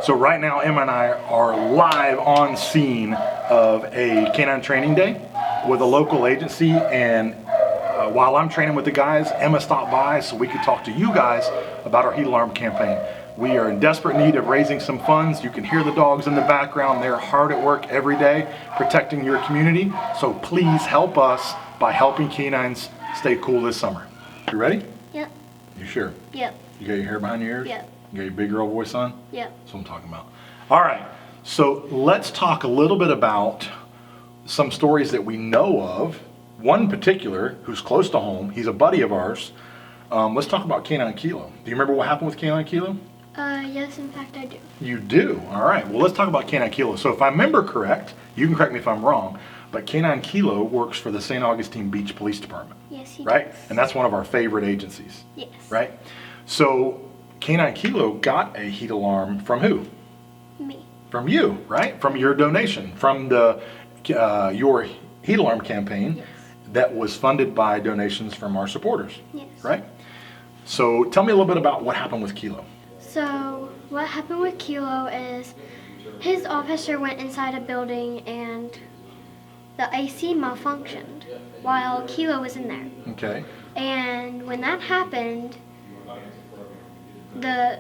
So right now, Emma and I are live on scene of a canine training day with a local agency, and while I'm training with the guys, Emma stopped by so we could talk to you guys about our Heat Alarm campaign. We are in desperate need of raising some funds. You can hear the dogs in the background. They're hard at work every day protecting your community. So please help us by helping canines stay cool this summer. You ready? Yep. You sure? Yep. You got your hair behind your ears? Yep. You got your big girl voice on? Yep. That's what I'm talking about. All right, so let's talk a little bit about some stories that we know of. One particular who's close to home, he's a buddy of ours. Let's talk about Canine Kilo. Do you remember what happened with Canine Kilo? Yes, in fact I do. You do? All right, well let's talk about Canine Kilo. So if I remember correct, you can correct me if I'm wrong, but Canine Kilo works for the St. Augustine Beach Police Department. Yes, he right? does. And that's one of our favorite agencies. Yes. Right? So Canine Kilo got a heat alarm from who? Me. From you, right? From your donation, from the your heat alarm campaign. Yes. That was funded by donations from our supporters. Yes. Right? So tell me a little bit about what happened with Kilo. So what happened with Kilo is his officer went inside a building and the AC malfunctioned while Kilo was in there. Okay. And when that happened, the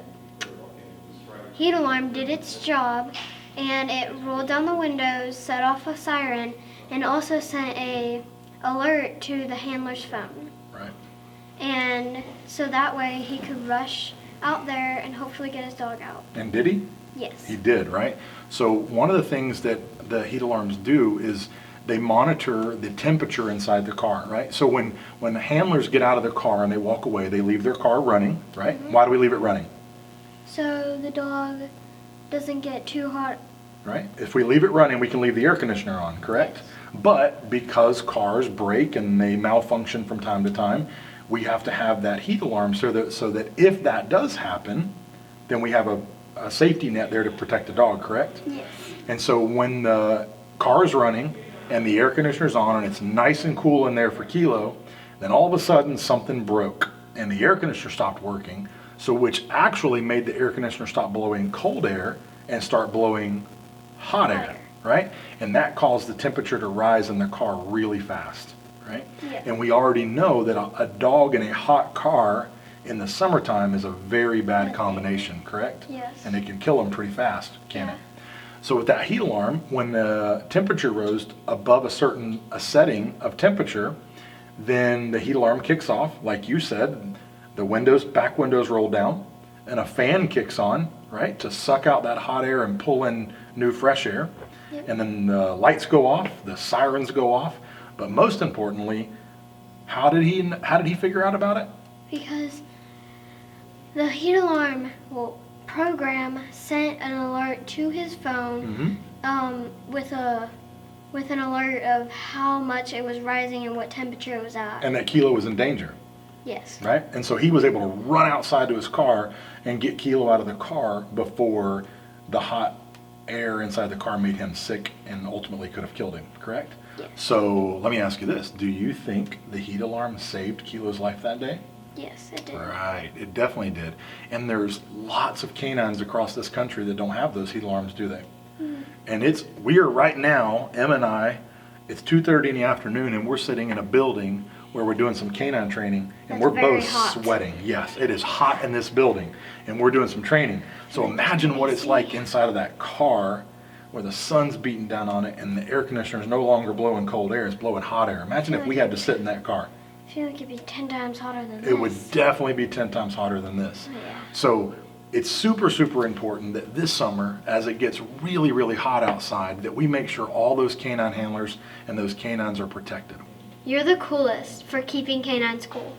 heat alarm did its job and it rolled down the windows, set off a siren, and also sent a alert to the handler's phone. Right. And so that way he could rush out there and hopefully get his dog out. And did he? Yes. He did, right? So one of the things that the heat alarms do is they monitor the temperature inside the car, right? So when the handlers get out of the car and they walk away, they leave their car running, right? Mm-hmm. Why do we leave it running? So the dog doesn't get too hot. Right? If we leave it running, we can leave the air conditioner on, correct? But because cars break and they malfunction from time to time, we have to have that heat alarm so that if that does happen, then we have a safety net there to protect the dog, correct? Yes. And so when the car is running and the air conditioner's on and it's nice and cool in there for Kilo, then all of a sudden something broke and the air conditioner stopped working, so which actually made the air conditioner stop blowing cold air and start blowing hot air, right? And that caused the temperature to rise in the car really fast, right? Yeah. And we already know that a dog in a hot car in the summertime is a very bad combination, correct? Yes. And it can kill them pretty fast, can Yeah. it? So with that heat alarm, when the temperature rose above a setting of temperature, then the heat alarm kicks off, like you said, the back windows roll down, and a fan kicks on, right, to suck out that hot air and pull in new fresh air. Yep. And then the lights go off, the sirens go off, but most importantly, how did he figure out about it? Because the heat alarm program sent an alert to his phone with an alert of how much it was rising and what temperature it was at. And that Kilo was in danger. Yes. Right? And so he was able to run outside to his car and get Kilo out of the car before the hot air inside the car made him sick and ultimately could have killed him, correct? Yes. So let me ask you this. Do you think the heat alarm saved Kilo's life that day? Yes, it did. Right, it definitely did. And there's lots of canines across this country that don't have those heat alarms, do they? Mm-hmm. And we are right now, Em and I, it's 2:30 in the afternoon and we're sitting in a building where we're doing some canine training and That's we're very both hot. sweating. Yes, it is hot in this building and we're doing some training. So imagine what it's like inside of that car where the sun's beating down on it and the air conditioner is no longer blowing cold air, it's blowing hot air. Imagine if we had to sit in that car. I feel like it'd be 10 times hotter than this. It would definitely be 10 times hotter than this. Yeah. So it's super, super important that this summer, as it gets really, really hot outside, that we make sure all those canine handlers and those canines are protected. You're the coolest for keeping canines cool.